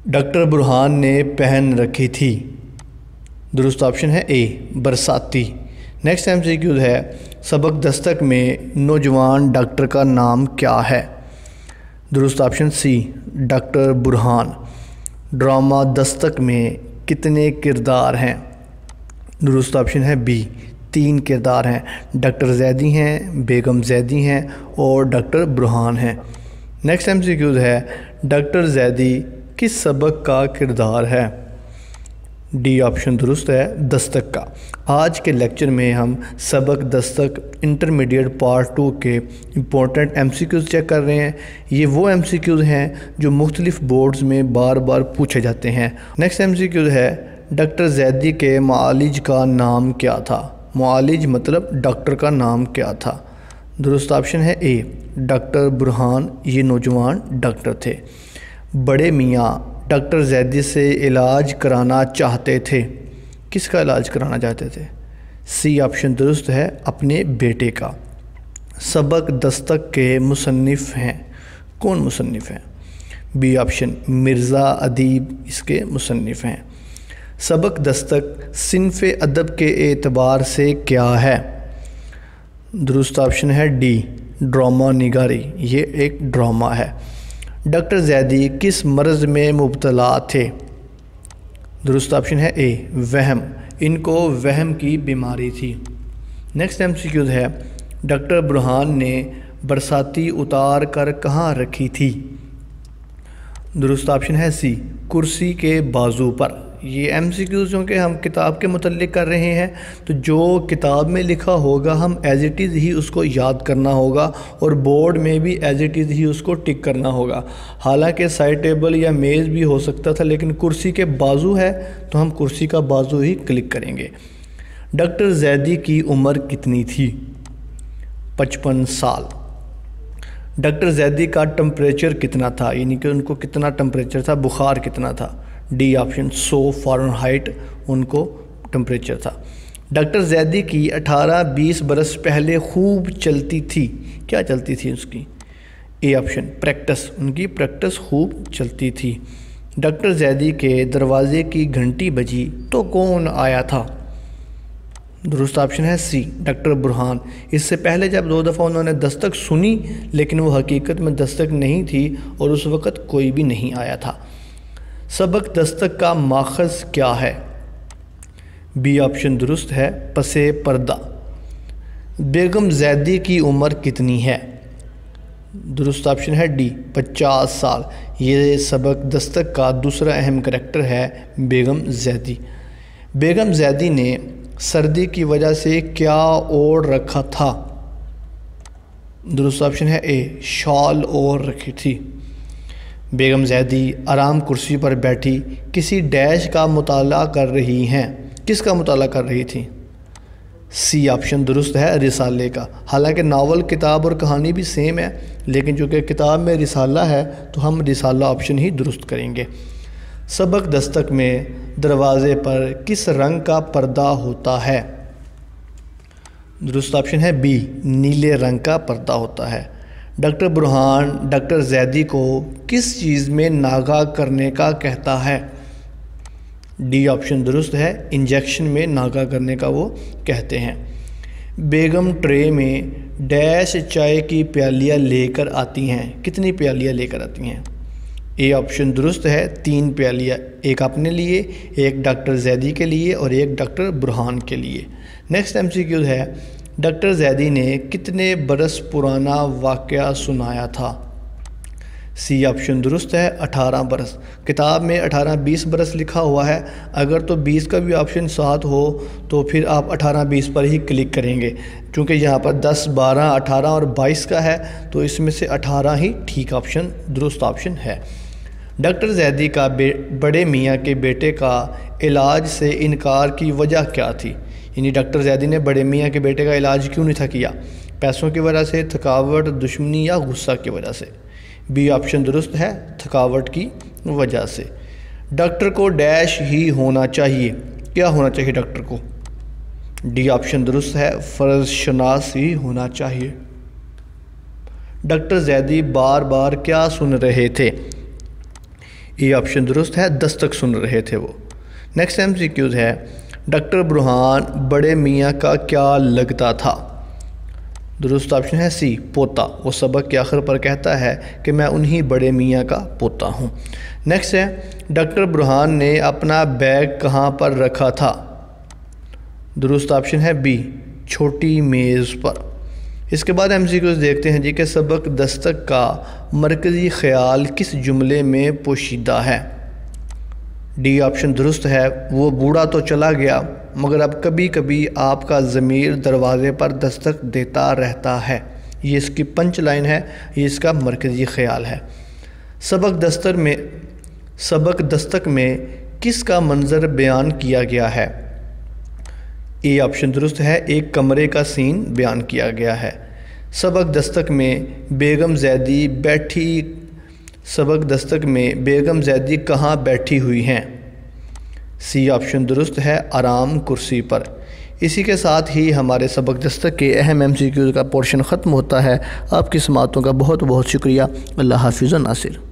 Doctor Burhan ने पहन रखी थी। दुरुस्त ऑप्शन है ए बरसाती। नेक्स्ट एमसीक्यू है, सबक दस्तक में नौजवान डॉक्टर का नाम क्या है? दुरुस्त option C doctor Burhan. Drama Dastak में कितने किरदार हैं? दुरुस्त ऑप्शन है बी 3 किरदार हैं। डॉक्टर जैदी हैं, बेगम जैदी हैं और डॉक्टर बुरहान हैं। नेक्स्ट एमसीक्यू है, डॉक्टर जैदी किस सबक का किरदार है? डी ऑप्शन दुरुस्त है दस्तक का। आज के लेक्चर में हम सबक दस्तक इंटरमीडिएट पार्ट 2 के इम्पोर्टेंट एमसीक्यूज़ चेक कर रहे हैं। ये वो एमसीक्यूज़ हैं जो मुख्तलिफ बोर्ड्स में बार बार पूछे जाते हैं। नेक्स्ट एमसीक्यूज़ है, डॉक्टर जैदी के मुआलिज का नाम क्या था? मुआलिज मतलब डॉक्टर का नाम क्या था? दुरुस्त ऑप्शन है ए डॉक्टर बुरहान। ये नौजवान डॉक्टर थे। बड़े मियाँ डॉक्टर जैदी से इलाज कराना चाहते थे। किसका इलाज कराना चाहते थे? सी ऑप्शन दुरुस्त है अपने बेटे का। सबक दस्तक के मुसन्निफ़ हैं। कौन मुसन्निफ़ हैं? बी ऑप्शन मिर्ज़ा अदीब इसके मुसन्निफ़ हैं। सबक दस्तक सिन्फ़ अदब के एतबार से क्या है? दुरुस्त ऑप्शन है डी ड्रामा निगारी। ये एक ड्रामा है। डॉक्टर जैदी किस मर्ज़ में मुब्तला थे? दुरुस्त ऑप्शन है ए वहम। इनको वहम की बीमारी थी। नेक्स्ट एमसीक्यू है, डॉक्टर बुरहान ने बरसाती उतार कर कहाँ रखी थी? दुरुस्त ऑप्शन है सी कुर्सी के बाजू पर। ये एमसीक्यूज़ जो कि हम किताब के मुतल्लिक़ कर रहे हैं, तो जो किताब में लिखा होगा हम एज़ इट इज़ ही उसको याद करना होगा और बोर्ड में भी एज़ इट इज़ ही उसको टिक करना होगा। हालांकि साइड टेबल या मेज़ भी हो सकता था, लेकिन कुर्सी के बाजू है तो हम कुर्सी का बाजू ही क्लिक करेंगे। डॉक्टर जैदी की उम्र कितनी थी? 55 साल। डॉक्टर जैदी का टेम्परेचर कितना था, यानी कि उनको कितना टेम्परेचर था, बुखार कितना था? डी ऑप्शन 100 फ़ारेनहाइट उनको टेम्परेचर था। डॉक्टर जैदी की 18-20 बरस पहले खूब चलती थी। क्या चलती थी उसकी? A option practice. उनकी प्रैक्टिस खूब चलती थी। डॉक्टर जैदी के दरवाज़े की घंटी बजी तो कौन आया था? दुरुस्त ऑप्शन है सी डॉक्टर बुरहान। इससे पहले जब 2 दफ़ा उन्होंने दस्तक सुनी, लेकिन वो हकीकत में दस्तक नहीं थी और उस वक़्त कोई भी नहीं आया था। सबक दस्तक का माखज़ क्या है? बी ऑप्शन दुरुस्त है पसे पर्दा। बेगम जैदी की उम्र कितनी है? दुरुस्त ऑप्शन है डी 50 साल। ये सबक दस्तक का दूसरा अहम करैक्टर है बेगम जैदी। बेगम जैदी ने सर्दी की वजह से क्या ओढ़ रखा था? दुरुस्त ऑप्शन है ए शॉल ओढ़ रखी थी। बेगम जैदी आराम कुर्सी पर बैठी किसी डैश का मुताला कर रही हैं। किसका मुताला कर रही थी? सी ऑप्शन दुरुस्त है रिसाले का। हालांकि नावल किताब और कहानी भी सेम है, लेकिन चूँकि किताब में रिसाला है तो हम रिसाला ऑप्शन ही दुरुस्त करेंगे। सबक दस्तक में दरवाज़े पर किस रंग का पर्दा होता है? दुरुस्त ऑप्शन है बी नीले रंग का पर्दा होता है। डॉक्टर बुरहान डॉक्टर जैदी को किस चीज़ में नागा करने का कहता है? डी ऑप्शन दुरुस्त है इंजेक्शन में नागा करने का वो कहते हैं। बेगम ट्रे में डैश चाय की प्यालियाँ लेकर आती हैं। कितनी प्यालियाँ लेकर आती हैं? ए ऑप्शन दुरुस्त है 3 प्यालियाँ। एक अपने लिए, एक डॉक्टर जैदी के लिए और एक डॉक्टर बुरहान के लिए। नेक्स्ट एमसीक्यू है, डॉक्टर जैदी ने कितने बरस पुराना वाक़या सुनाया था? सी ऑप्शन दुरुस्त है 18 बरस। किताब में 18-20 बरस लिखा हुआ है। अगर तो 20 का भी ऑप्शन साथ हो तो फिर आप 18-20 पर ही क्लिक करेंगे। क्योंकि यहाँ पर 10, 12, 18 और 22 का है, तो इसमें से 18 ही ठीक ऑप्शन दुरुस्त ऑप्शन है। डॉक्टर जैदी का बड़े मियाँ के बेटे का इलाज से इनकार की वजह क्या थी? यानी डॉक्टर जैदी ने बड़े मियाँ के बेटे का इलाज क्यों नहीं था किया? पैसों की वजह से, थकावट, दुश्मनी या गुस्सा की वजह से? बी ऑप्शन दुरुस्त है थकावट की वजह से। डॉक्टर को डैश ही होना चाहिए। क्या होना चाहिए डॉक्टर को? डी ऑप्शन दुरुस्त है फ़र्ज शनास ही होना चाहिए। डॉक्टर जैदी बार बार क्या सुन रहे थे? ये ऑप्शन दुरुस्त है, दस्तक सुन रहे थे वो। नेक्स्ट MCQ है, डॉक्टर बुरहान बड़े मियाँ का क्या लगता था? दुरुस्त ऑप्शन है सी, पोता। वो सबक के आखिर पर कहता है कि मैं उन्हीं बड़े मियाँ का पोता हूँ। नेक्स्ट है, डॉक्टर बुरहान ने अपना बैग कहाँ पर रखा था? दुरुस्त ऑप्शन है बी, छोटी मेज़ पर। इसके बाद MCQs देखते हैं जी कि सबक दस्तक का मरकज़ी ख़याल किस जुमले में पोशीदा है? डी ऑप्शन दुरुस्त है, वो बूढ़ा तो चला गया मगर अब कभी कभी आपका ज़मीर दरवाज़े पर दस्तक देता रहता है। ये इसकी पंच लाइन है, ये इसका मरकज़ी ख़याल है। सबक दस्तक में किसका मंज़र बयान किया गया है? ए ऑप्शन दुरुस्त है, एक कमरे का सीन बयान किया गया है। सबक दस्तक में बेगम ज़ैदी कहाँ बैठी हुई हैं? सी ऑप्शन दुरुस्त है, आराम कुर्सी पर। इसी के साथ ही हमारे सबक दस्तक के अहम MCQ का पोर्शन ख़त्म होता है। आपकी समाअतों का बहुत बहुत शुक्रिया। अल्लाह हाफ़िज़ नासिर।